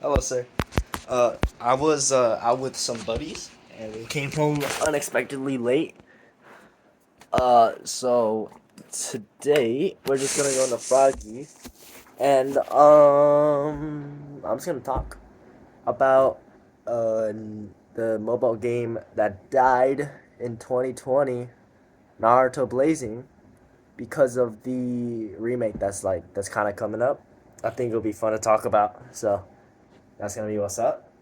Hello, sir. I was out with some buddies, and we came home unexpectedly late. So today we're just gonna go into Froggy, and I'm just gonna talk about the mobile game that died in 2020, Naruto Blazing, because of the remake that's kind of coming up. I think it'll be fun to talk about. So that's gonna be what's up.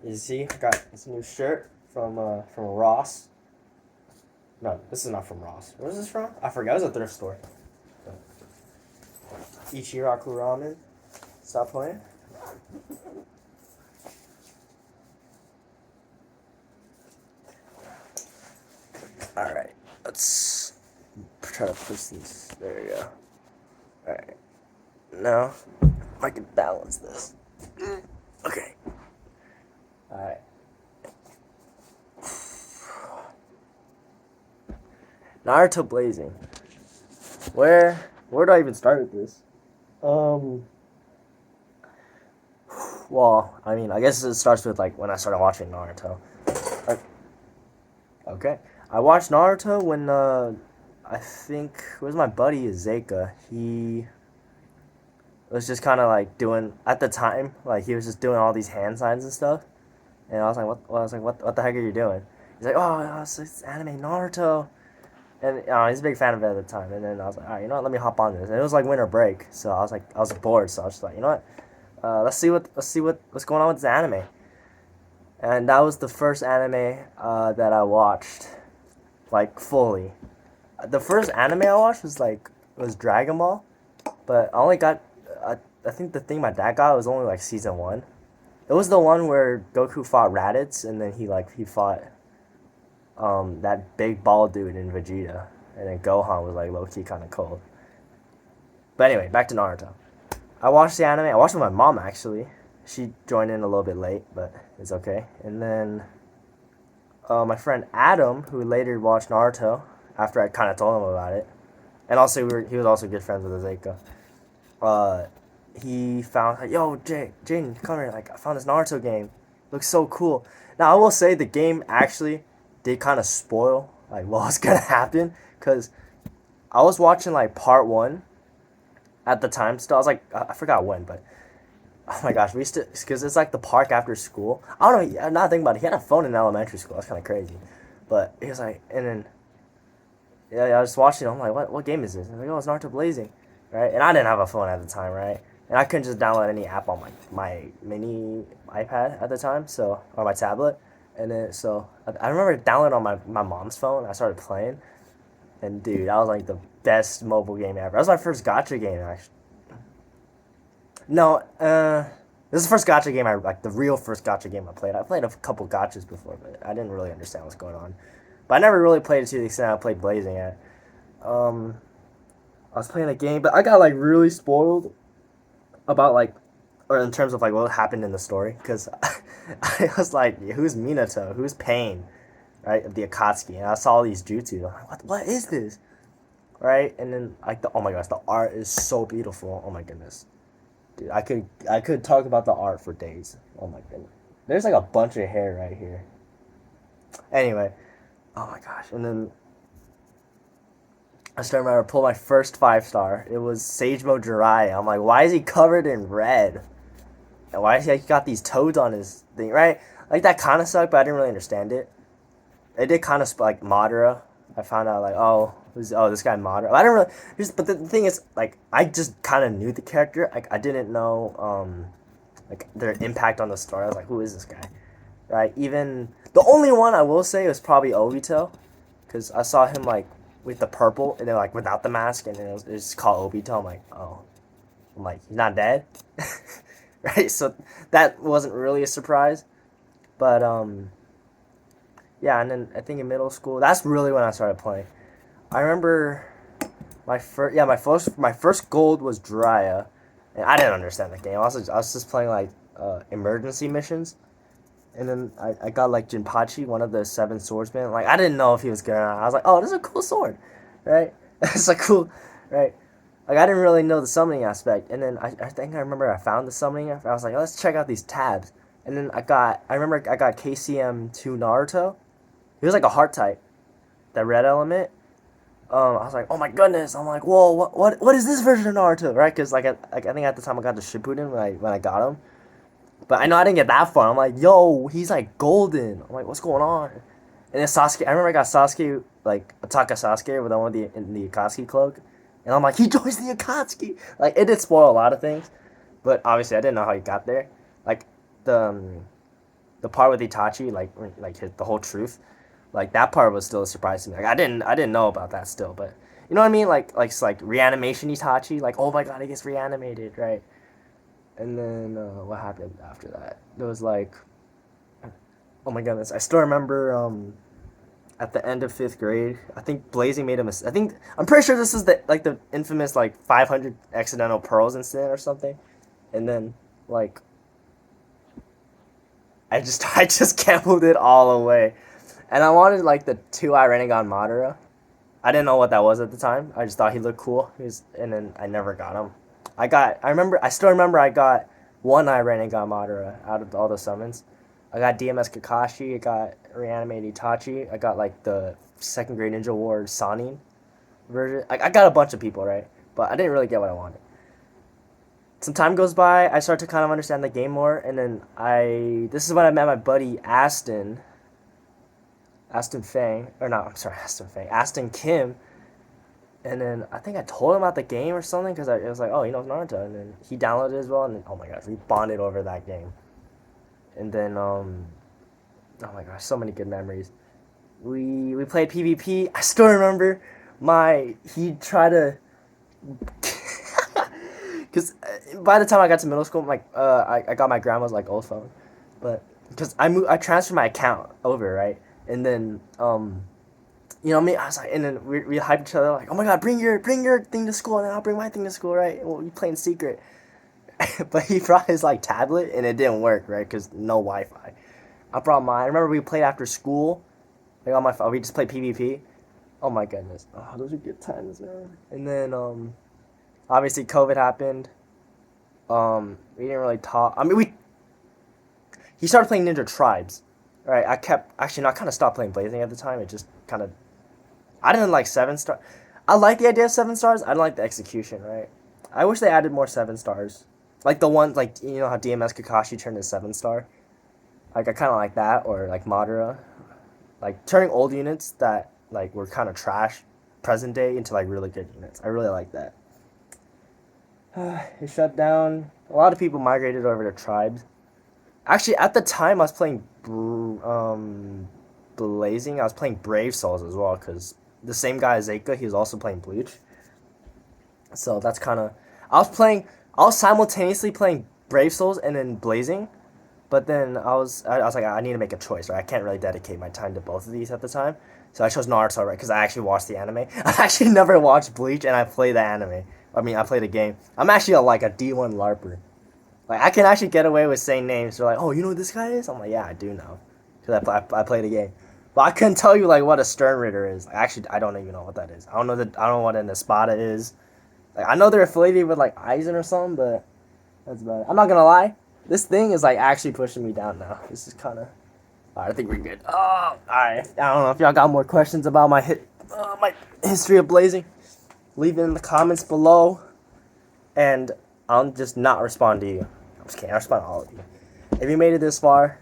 You see, I got this new shirt from Ross. No, this is not from Ross. Where is this from? I forgot. It was a thrift store. Ichiraku Ramen. Stop playing. All right, let's try to push these. There you go. All right, now I can balance this. Okay. All right. Naruto Blazing. Where do I even start with this? Um. Well, I mean, I guess it starts with like when I started watching Naruto. Okay, I watched Naruto when I think it was my buddy Zeka. He was just kind of like doing at the time, like he was just doing all these hand signs and stuff. And I was like, what the heck are you doing? He's like, oh, it's anime Naruto. And he's a big fan of it at the time. And then I was like, all right, you know what? Let me hop on this. And it was like winter break, so I was bored. So I was just like, you know what? Let's see what's going on with this anime. And that was the first anime that I watched, like fully. The first anime I watched was Dragon Ball, but I only got I think the thing my dad got was only like season one. It was the one where Goku fought Raditz, and then he fought that big ball dude in Vegeta, and then Gohan was like low key kind of cold. But anyway, back to Naruto. I watched the anime. I watched it with my mom actually. She joined in a little bit late, but it's okay. And then my friend Adam, who later watched Naruto after I kind of told him about it, and also he was also good friends with Azeka. Uh, he found like, yo, Jaden, come here. Like, I found this Naruto game. Looks so cool. Now I will say the game actually did kind of spoil like what was gonna happen because I was watching like part one at the time. Still, I was like, I forgot when, but oh my gosh, we used to because it's like the park after school. I don't know. I'm not thinking about it. He had a phone in elementary school. That's kind of crazy. But he was like, and then yeah, I was watching. I'm like, what game is this? And like, oh, it's Naruto Blazing, right? And I didn't have a phone at the time, right? And I couldn't just download any app on my mini iPad at the time, so or my tablet. And then so I remember downloading on my mom's phone. I started playing, and dude, that was like the best mobile game ever. That was my first gotcha game, actually. No, this is the first gotcha game I like the real first gotcha game I played. I played a couple gotchas before, but I didn't really understand what's going on. But I never really played it to the extent I played Blazing at. Um, I was playing a game, but I got like really spoiled about like, or in terms of like what happened in the story, because I was like, who's Minato? Who's Pain? Right, of the Akatsuki, and I saw all these jutsu. I'm like, what is this? Right, and then like oh my gosh, the art is so beautiful. Oh my goodness, dude, I could talk about the art for days. Oh my goodness, there's like a bunch of hair right here. Anyway, oh my gosh, and then I still remember I pulled my first 5 star. It was Sagemo Jiraiya. I'm like, why is he covered in red? And why is he like, got these toads on his thing, right? Like that kind of sucked, but I didn't really understand it. It did kind of like Madara. I found out like, this guy Madara. I didn't really but the thing is like I just kind of knew the character. Like I didn't know like their impact on the story. I was like, who is this guy? Right? Even the only one I will say was probably Obito, because I saw him like with the purple and then like without the mask, and then it's called Obito. I'm like, oh, I'm like, he's not dead, right? So that wasn't really a surprise, but yeah. And then I think in middle school, that's really when I started playing. I remember my first gold was Jiraiya, and I didn't understand the game. I was just playing like emergency missions, and then I got like Jinpachi, one of the seven swordsmen. Like I didn't know if he was good or not. I was like, oh, this is a cool sword, right? It's like cool, right? Like I didn't really know the summoning aspect, and then I think I remember I found the summoning. I was like, oh, let's check out these tabs, and then I remember I got KCM2 Naruto. He was like a heart type, that red element. I was like, oh my goodness! I'm like, whoa, what is this version of Naruto, right? Because I think at the time I got the Shippuden when I got him, but I know I didn't get that far. I'm like, yo, he's like golden. I'm like, what's going on? And then Sasuke, I remember I got Sasuke, like Ataka Sasuke with the one in the Akatsuki cloak, and I'm like, he joins the Akatsuki. Like it did spoil a lot of things, but obviously I didn't know how he got there. Like the part with Itachi, the whole truth, like that part was still a surprise to me. Like I didn't know about that still, but you know what I mean? Like reanimation Itachi, like oh my god, he gets reanimated, right? And then what happened after that? There was like, oh my goodness, I still remember at the end of fifth grade, I think Blazing made a mistake. I'm pretty sure this is the infamous like 500 accidental pearls incident or something, and then like I just gambled it all away, and I wanted like the 2-eye Rinnegan Madara. I didn't know what that was at the time. I just thought he looked cool. And then I never got him. I still remember I got 1-eye Rinnegan Madara out of all the summons. I got DMS Kakashi. I got reanimated Itachi. I got like the second grade Ninja War Sanin version. I got a bunch of people, right? But I didn't really get what I wanted. Some time goes by, I start to kind of understand the game more, and then this is when I met my buddy Aston Fang, or not, I'm sorry, Aston Fang, Aston Kim, and then I think I told him about the game or something, because it was like, oh, he knows Naruto, and then he downloaded it as well, and then, oh my gosh, we bonded over that game, and then, oh my gosh, so many good memories. We played PvP, I still remember he tried to, because by the time I got to middle school, I got my grandma's like old phone, but because I transferred my account over, right, and then you know me, I was like, and then we hyped each other like, oh my god, bring your thing to school, and then I'll bring my thing to school, right? And we play in secret, but he brought his like tablet, and it didn't work, right, because no Wi-Fi. I brought mine. I remember we played after school, like on my phone. We just played PvP. Oh my goodness, oh those are good times, man. And then obviously COVID happened. We didn't really talk. I mean, he started playing Ninja Tribes, right? I kind of stopped playing Blazing at the time. It just kind of, I didn't like 7-star. I like the idea of 7 stars. I don't like the execution, right? I wish they added more 7 stars, like the one, like you know how DMS Kakashi turned to 7-star. Like I kind of like that, or like Madara, like turning old units that like were kind of trash, present day, into like really good units. I really like that. It shut down. A lot of people migrated over to Tribes. Actually, at the time, I was playing Blazing. I was playing Brave Souls as well, because the same guy, Zeka, he was also playing Bleach. So that's kind of... I was simultaneously playing Brave Souls and then Blazing, but then I was like, I need to make a choice, right? I can't really dedicate my time to both of these at the time. So I chose Naruto, right? Because I actually watched the anime. I actually never watched Bleach, and I play the anime. I mean, I play the game. I'm actually a D1 LARPer. Like, I can actually get away with saying names. They're like, oh, you know who this guy is? I'm like, yeah, I do know. Because I play the game. But I couldn't tell you, like, what a Stern Ritter is. Like, actually, I don't even know what that is. I don't know what an Espada is. Like, I know they're affiliated with, like, Aizen or something, but that's about it. I'm not gonna lie. This thing is, like, actually pushing me down now. This is kind of... Alright, I think we're good. Oh, alright. I don't know if y'all got more questions about my history of Blazing. Leave it in the comments below. And I'll just not respond to you. I'm just kidding. I'll respond to all of you. If you made it this far,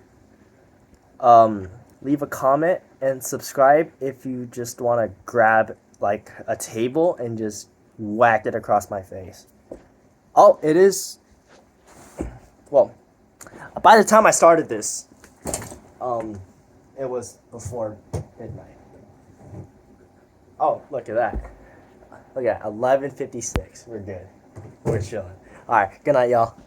leave a comment and subscribe if you just want to grab, like, a table and just whack it across my face. Oh, it is... Well, by the time I started this, it was before midnight. Oh, look at that. Look at 11:56. We're good. We're chilling. All right. Good night, y'all.